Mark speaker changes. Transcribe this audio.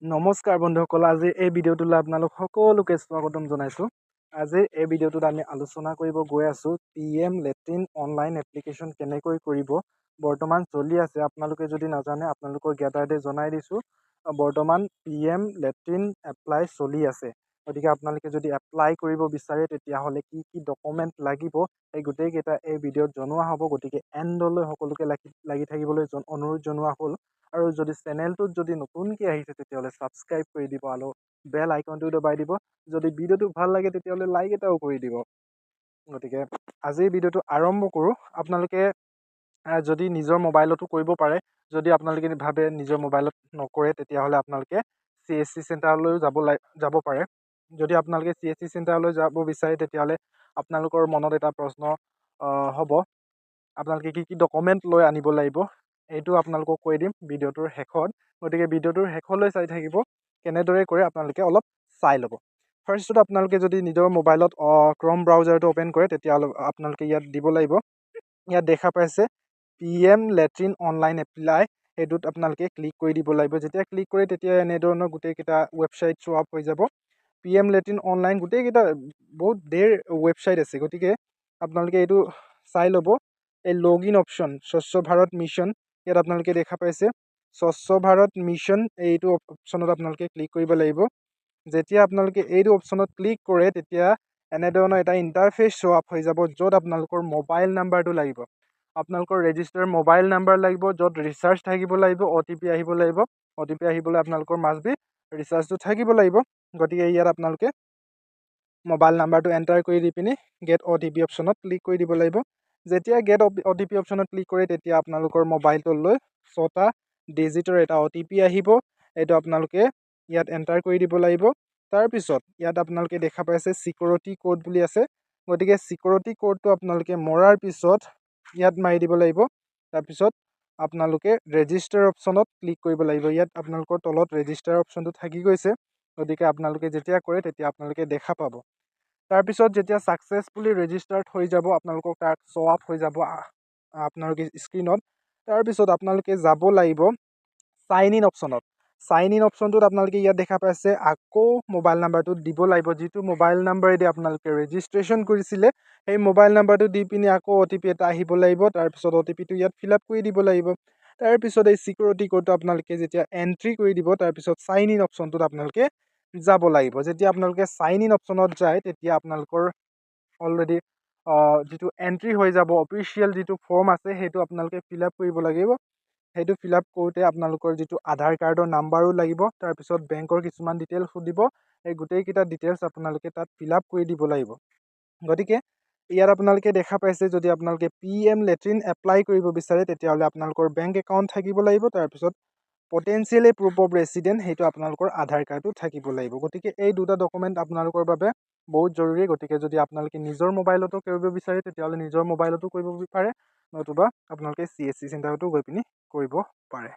Speaker 1: নমস্কাৰ বন্ধুসকল, আজি এই ভিডিঅ'টোলৈ আপোনালোক সকলোকে স্বাগতম জনাইছোঁ। আজি এই ভিডিঅ'টোত আমি আলোচনা কৰিব গৈ আছোঁ PM লেট্ৰিন অনলাইন এপ্লিকেশ্যন কেনেকৈ কৰিব। বৰ্তমান চলি আছে, আপোনালোকে যদি নাজানে আপোনালোকৰ জ্ঞাতাৰ্থে জনাই দিছোঁ। বৰ্তমান PM লেট্ৰিন এপ্লাই চলি আছে। গতিকে আপোনালোকে যদি এপ্লাই কৰিব বিচাৰে তেতিয়াহ'লে কি কি ডকুমেণ্ট লাগিব এই গোটেইকেইটা এই ভিডিঅ'ত জনোৱা হ'ব। গতিকে এণ্ডলৈ সকলোকে লাগি থাকিবলৈ অনুৰোধ জনোৱা হ'ল। আৰু যদি চেনেলটোত যদি নতুনকৈ আহিছে তেতিয়াহ'লে ছাবস্ক্ৰাইব কৰি দিব আৰু বেল আইকনটো দবাই দিব। যদি ভিডিঅ'টো ভাল লাগে তেতিয়াহ'লে লাইক এটাও কৰি দিব। গতিকে আজিৰ ভিডিঅ'টো আৰম্ভ কৰোঁ। আপোনালোকে যদি নিজৰ মোবাইলতো কৰিব পাৰে, যদি আপোনালোকে ভাবে নিজৰ মোবাইলত নকৰে তেতিয়াহ'লে আপোনালোকে CSC চেণ্টাৰলৈও যাব পাৰে। যদি আপোনালোকে CSC চেণ্টাৰলৈ যাব বিচাৰে তেতিয়াহ'লে আপোনালোকৰ মনত এটা প্ৰশ্ন হ'ব, আপোনালোকে কি কি ডকুমেণ্ট লৈ আনিব লাগিব এইটো আপোনালোকক কৈ দিম ভিডিঅ'টোৰ শেষত। গতিকে ভিডিঅ'টোৰ শেষলৈ চাই থাকিব, কেনেদৰে কৰে আপোনালোকে অলপ চাই ল'ব। ফাৰ্ষ্টত আপোনালোকে যদি নিজৰ মোবাইলত ক্ৰম ব্ৰাউজাৰটো অ'পেন কৰে তেতিয়াহ'লে আপোনালোকে ইয়াত দিব লাগিব। ইয়াত দেখা পাইছে PM লেট্ৰিন অনলাইন এপ্লাই, সেইটোত আপোনালোকে ক্লিক কৰি দিব লাগিব। যেতিয়া ক্লিক কৰে তেতিয়া এনেধৰণৰ গোটেইকেইটা ৱেবছাইট শ্ব' আপ হৈ যাব। PM লেট্ৰিন অনলাইন গোটেইকেইটা বহুত ধেৰ ৱেবছাইট আছে, গতিকে আপোনালোকে এইটো চাই ল'ব। এই লগ ইন অপশ্যন স্বচ্ছ ভাৰত মিছন, ইয়াত আপোনালোকে দেখা পাইছে স্বচ্ছ ভাৰত মিছন, এইটো অপশ্যনত আপোনালোকে ক্লিক কৰিব লাগিব। যেতিয়া আপোনালোকে এইটো অপশ্যনত ক্লিক কৰে তেতিয়া এনেধৰণৰ এটা ইণ্টাৰফেচ শ্ব' আপ হৈ যাব, য'ত আপোনালোকৰ মোবাইল নাম্বাৰটো লাগিব। আপোনালোকৰ ৰেজিষ্টাৰ মোবাইল নাম্বাৰ লাগিব, য'ত ৰিচাৰ্জ থাকিব লাগিব, OTP আহিব লাগিব। OTP আহিবলৈ আপোনালোকৰ মাষ্ট বি ৰিচাৰ্জটো থাকিব লাগিব। গতিকে ইয়াত আপোনালোকে মোবাইল নাম্বাৰটো এণ্টাৰ কৰি দি পিনি গেট OTP অপশ্যনত ক্লিক কৰি দিব লাগিব। যেতিয়া গেট OTP অপশ্যনত ক্লিক কৰে তেতিয়া আপোনালোকৰ মোবাইলটোলৈ 6টা ডিজিটৰ এটা OTP আহিব। এইটো আপোনালোকে ইয়াত এণ্টাৰ কৰি দিব লাগিব। তাৰপিছত ইয়াত আপোনালোকে দেখা পাইছে ছিকিউৰিটি কোড বুলি আছে। গতিকে ছিকিউৰিটি কোডটো আপোনালোকে মৰাৰ পিছত ইয়াত মাৰি দিব লাগিব। তাৰপিছত আপোনালোকে ৰেজিষ্টাৰ অপশ্যনত ক্লিক কৰিব লাগিব। ইয়াত আপোনালোকৰ তলত ৰেজিষ্টাৰ অপশ্যনটো থাকি গৈছে। গতিকে আপোনালোকে যেতিয়া কৰে তেতিয়া আপোনালোকে দেখা পাব। তাৰপিছত যেতিয়া ছাকচেছফুলি ৰেজিষ্টাৰ্ড হৈ যাব, আপোনালোকক তাত শ্ব' আপ হৈ যাব আপোনালোকে স্ক্ৰীনত। তাৰপিছত আপোনালোকে যাব লাগিব চাইন ইন অপশ্যনত। চাইন ইন অপশ্যনটোত আপোনালোকে ইয়াত দেখা পাইছে আকৌ মোবাইল নাম্বাৰটো দিব লাগিব, যিটো মোবাইল নাম্বাৰেদি আপোনালোকে ৰেজিষ্ট্ৰেশ্যন কৰিছিলে। সেই মোবাইল নাম্বাৰটো দি পিনি আকৌ OTP এটা আহিব লাগিব। তাৰপিছত OTPটো ইয়াত ফিল আপ কৰি দিব লাগিব। তাৰপিছত এই ছিকিউৰিটি কোডটো আপোনালোকে যেতিয়া এণ্ট্ৰি কৰি দিব, তাৰপিছত চাইন ইন অপশ্যনটোত আপোনালোকে যাব লাগিব। যেতিয়া আপোনালোকে চাইন ইন অপশ্যনত যায় তেতিয়া আপোনালোকৰ অলৰেডি যিটো এণ্ট্ৰি হৈ যাব অফিচিয়েল যিটো ফৰ্ম আছে সেইটো আপোনালোকে ফিল আপ কৰিব লাগিব। সেইটো ফিল আপ কৰোঁতে আপোনালোকৰ যিটো আধাৰ কাৰ্ডৰ নাম্বাৰো লাগিব, তাৰপিছত বেংকৰ কিছুমান ডিটেইলছ সুধিব। এই গোটেইকেইটা ডিটেইলছ আপোনালোকে তাত ফিল আপ কৰি দিব লাগিব। গতিকে ইয়াত আপোনালোকে দেখা পাইছে যদি আপোনালোকে PM লেট্ৰিন এপ্লাই কৰিব বিচাৰে তেতিয়াহ'লে আপোনালোকৰ বেংক একাউণ্ট থাকিব লাগিব। তাৰপিছত পটেঞ্চিয়েলি প্ৰুফ অফ ৰেচিডেণ্ট, সেইটো আপোনালোকৰ আধাৰ কাৰ্ডটো থাকিব লাগিব। গতিকে এই দুটা ডকুমেণ্ট আপোনালোকৰ বাবে বহুত জৰুৰী। গতিকে যদি আপোনালোকে নিজৰ মোবাইলতো কৰিব বিচাৰে তেতিয়াহ'লে নিজৰ মোবাইলতো কৰিব পাৰে, নতুবা আপোনালোকে CSC চেণ্টাৰতো গৈ পিনি কৰিব পাৰে।